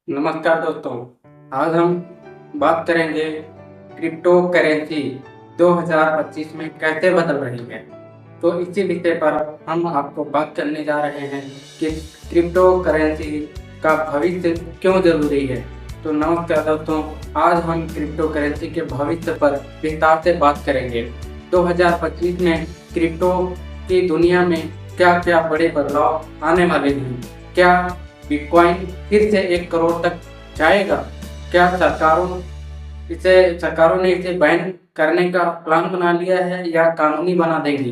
नमस्कार दोस्तों। आज हम बात करेंगे क्रिप्टो करेंसी 2025 में कैसे बदल रही है। तो इसी विषय पर हम आपको बात करने जा रहे हैं कि क्रिप्टो करेंसी का भविष्य क्यों ज़रूरी है। तो नमस्कार दोस्तों, आज हम क्रिप्टो करेंसी के भविष्य पर विस्तार से बात करेंगे। 2025 में क्रिप्टो की दुनिया में क्या-क्या बड़े बदलाव आने वाले हैं। क्या बिटकॉइन फिर से 1 करोड़ तक जाएगा? क्या सरकारों ने इसे बैन करने का प्लान बना लिया है या कानूनी बना देंगी?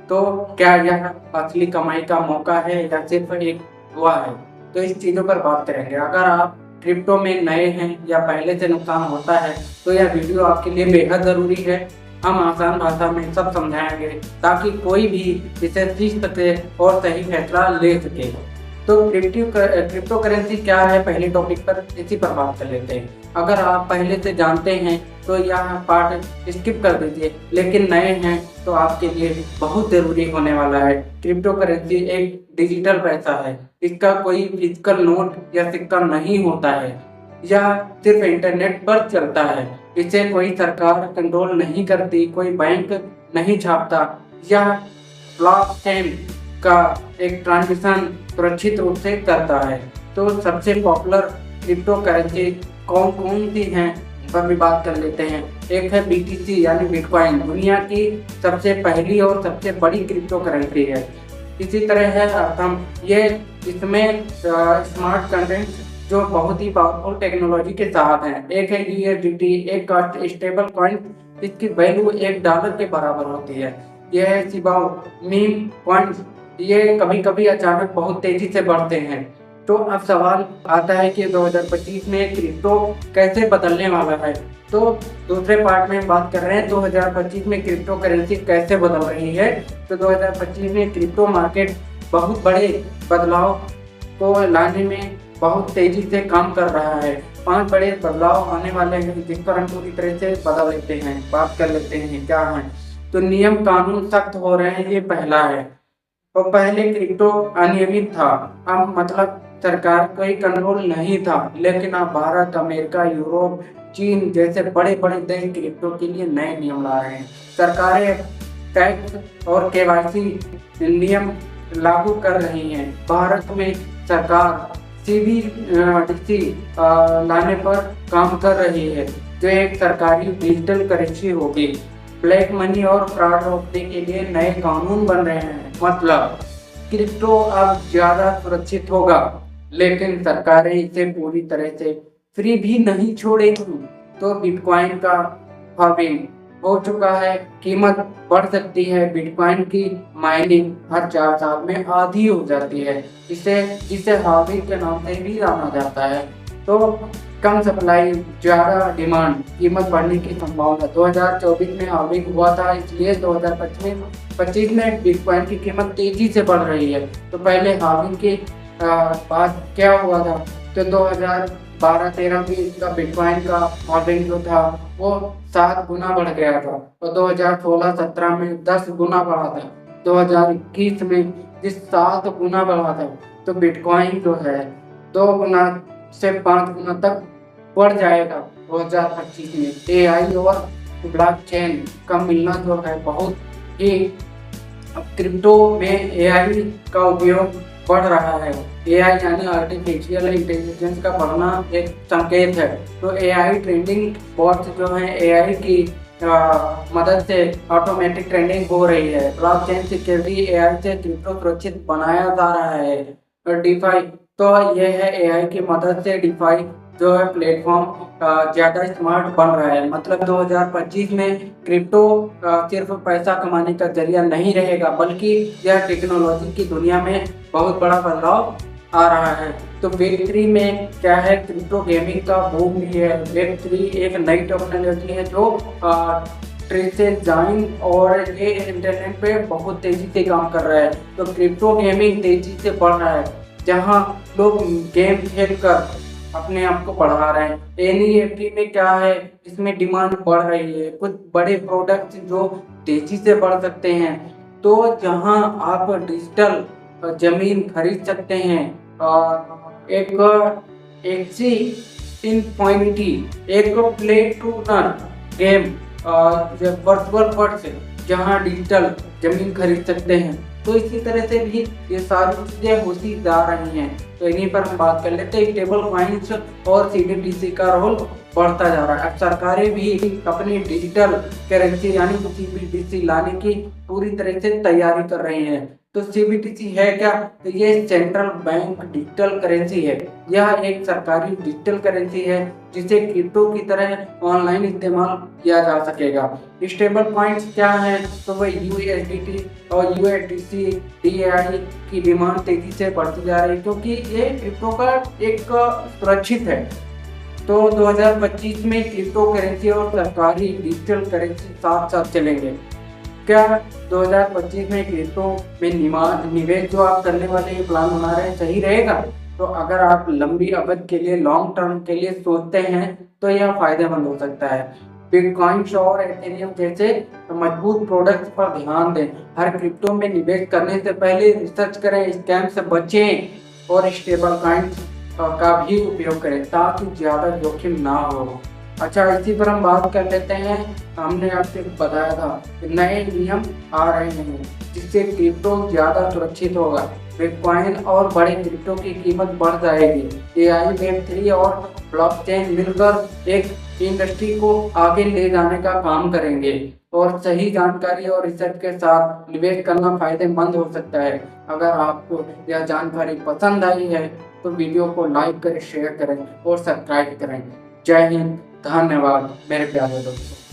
तो क्या यह असली कमाई का मौका है या सिर्फ एक हुआ है? तो इस चीज़ों पर बात करेंगे। अगर आप क्रिप्टो में नए हैं या पहले से नुकसान होता है तो यह वीडियो आपके लिए बेहद ज़रूरी है। हम आसान भाषा में सब समझाएंगे ताकि कोई भी इसे सीख सके और सही फैसला ले सके। तो क्रिप्टो करेंसी क्या है, पहले टॉपिक पर इसी पर बात कर लेते हैं। अगर आप पहले से जानते हैं तो यह पार्ट स्किप कर दीजिए, लेकिन नए हैं तो आपके लिए बहुत ज़रूरी होने वाला है। क्रिप्टो करेंसी एक डिजिटल पैसा है। इसका कोई फिजिकल नोट या सिक्का नहीं होता है। यह सिर्फ इंटरनेट पर चलता है। इसे कोई सरकार कंट्रोल नहीं करती, कोई बैंक नहीं छापता। यह ब्लॉकचेन का एक ट्रांजिशन सुरक्षित रूप से करता है। तो सबसे पॉपुलर क्रिप्टो करेंसी कौन कौन सी हैं पर भी बात कर लेते हैं। एक है बीटीसी यानी बिटकॉइन, दुनिया की सबसे पहली और सबसे बड़ी क्रिप्टो करेंसी है। इसी तरह है अर्थम, ये इसमें स्मार्ट कंटेंट जो बहुत ही पावरफुल टेक्नोलॉजी के साथ हैं। एक है यूएसडीटी, एक स्टेबल कॉइन, इसकी वैल्यू $1 के बराबर होती है। यह है सिबाओ मीम कॉइन्स, ये कभी कभी अचानक बहुत तेजी से बढ़ते हैं। तो अब सवाल आता है कि 2025 में क्रिप्टो कैसे बदलने वाला है। तो दूसरे पार्ट में बात कर रहे हैं 2025 में क्रिप्टो करेंसी कैसे बदल रही है। तो 2025 में क्रिप्टो मार्केट बहुत बड़े बदलाव को लाने में बहुत तेजी से काम कर रहा है। 5 बड़े बदलाव आने वाले हैं जिस पर हम पूरी तरह से बदल लेते हैं, बात कर लेते हैं क्या है। तो नियम कानून सख्त हो रहे हैं, ये पहला है। और पहले क्रिप्टो अनियमित था, अब मतलब सरकार कोई कंट्रोल नहीं था, लेकिन अब भारत, अमेरिका, यूरोप, चीन जैसे बड़े बड़े देश क्रिप्टो के लिए नए नियम ला रहे हैं। सरकारें टैक्स और केवाईसी नियम लागू कर रही हैं। भारत में सरकार सीबीडीसी लाने पर काम कर रही है, जो एक सरकारी डिजिटल करेंसी होगी। ब्लैक मनी और फ्रॉड रोकने के लिए नए कानून बन रहे हैं। मतलब क्रिप्टो अब ज्यादा सुरक्षित होगा, लेकिन सरकारें इसे पूरी तरह से फ्री भी नहीं छोड़ेंगी। तो बिटकॉइन का halving हो चुका है, कीमत बढ़ सकती है। बिटकॉइन की माइनिंग हर 4 साल में आधी हो जाती है। इसे जिसे halving के नाम से भी जाना जाता है। तो कम सप्लाई ज्यादा डिमांड, कीमत बढ़ने की संभावना। 2024 में halving हुआ था, इसलिए 2025 में बिटकॉइन की कीमत तेजी से बढ़ रही है। तो पहले halving के बाद क्या हुआ था, तो 2012-13 में इसका बिटकॉइन का halving जो था वो 7 गुना बढ़ गया था, और 2016-17 में 10 गुना बढ़ा था। 2021 में जिस 7 गुना बढ़ा था, तो बिटकॉइन जो है 2 गुना से 5 गुना तक बढ़ जाएगा 2025 में। एआई और ब्लॉकचेन का मिलना जो है बहुत ही, अब क्रिप्टो में एआई का उपयोग बढ़ रहा है। एआई यानी आर्टिफिशियल इंटेलिजेंस का बढ़ना एक संकेत है। तो एआई ट्रेंडिंग बॉट्स जो हैं एआई की मदद से ऑटोमेटिक ट्रेंडिंग हो रही है। ब्लॉकचेन सिक्योरिटी एआई से क्रिप्टो सुरक्षित बनाया जा रहा है। और डीफाई, तो यह है एआई की मदद से डीफाई जो है प्लेटफॉर्म ज़्यादा स्मार्ट बन रहा है। मतलब 2025 में क्रिप्टो सिर्फ पैसा कमाने का जरिया नहीं रहेगा, बल्कि यह टेक्नोलॉजी की दुनिया में बहुत बड़ा बदलाव आ रहा है। तो वेब3 में क्या है, क्रिप्टो गेमिंग का बूम भी है। वेब3 एक नई टेक्नोलॉजी है जो डिजाइन और ये इंटरनेट पे बहुत तेजी से काम कर रहा है। तो क्रिप्टो गेमिंग तेजी से बढ़ रहा है, जहाँ लोग गेम खेल कर अपने आप को बढ़ा रहे हैं। एनईएफटी में क्या है, इसमें डिमांड बढ़ रही है। कुछ बड़े प्रोडक्ट्स जो तेजी से बढ़ सकते हैं, तो जहां आप डिजिटल जमीन खरीद सकते हैं। एक एक्सी इनफिनिटी एक play to earn game virtual world से जहां डिजिटल जमीन खरीद सकते हैं। तो इसी तरह से भी ये सारी चीजें होती जा रही हैं। तो इन्हीं पर हम बात कर लेते हैं। स्टेबल कॉइन्स और सीबीडीसी का रोल बढ़ता जा रहा है। अब सरकारें भी अपनी डिजिटल करेंसी यानी सीबीडीसी लाने की पूरी तरह से तैयारी कर रही हैं। तो सीबीडीसी है क्या? तो ये सेंट्रल बैंक डिजिटल करेंसी है। यह एक सरकारी डिजिटल करेंसी है जिसे क्रिप्टो की तरह ऑनलाइन इस्तेमाल किया जा सकेगा। स्टेबल पॉइंट्स क्या हैं? तो वह यूएसडीटी और यूएसडीसी डीएआई की डिमांड तेजी से बढ़ती जा रही है क्योंकि ये क्रिप्टो का एक सुरक्षित है। तो 2025 में क्रिप्टो करेंसी और सरकारी डिजिटल करेंसी साथ साथ चलेंगे। क्या 2025 में क्रिप्टो में निवेश जो आप करने वाले प्लान बना रहे हैं सही रहेगा? तो अगर आप लंबी अवधि के लिए लॉन्ग टर्म के लिए सोचते हैं तो यह फायदेमंद हो सकता है। बिटकॉइन और एथेरियम जैसे मजबूत प्रोडक्ट्स पर ध्यान दें। हर क्रिप्टो में निवेश करने से पहले रिसर्च करें, स्कैम से बचें और स्टेबल कॉइन्स का भी उपयोग करें ताकि ज़्यादा जोखिम ना हो। अच्छा, इसी पर हम बात कर लेते हैं। हमने आपसे बताया था कि नए नियम आ रहे हैं जिससे क्रिप्टो ज़्यादा सुरक्षित होगा। बिटकॉइन और बड़े क्रिप्टो की कीमत बढ़ जाएगी। एआई, वेब3 और ब्लॉकचेन मिलकर एक इंडस्ट्री को आगे ले जाने का काम करेंगे और सही जानकारी और रिसर्च के साथ निवेश करना फायदेमंद हो सकता है। अगर आपको यह जानकारी पसंद आई है तो वीडियो को लाइक करें, शेयर करें और सब्सक्राइब करें। जय हिंद, धन्यवाद मेरे प्यारे दोस्तों।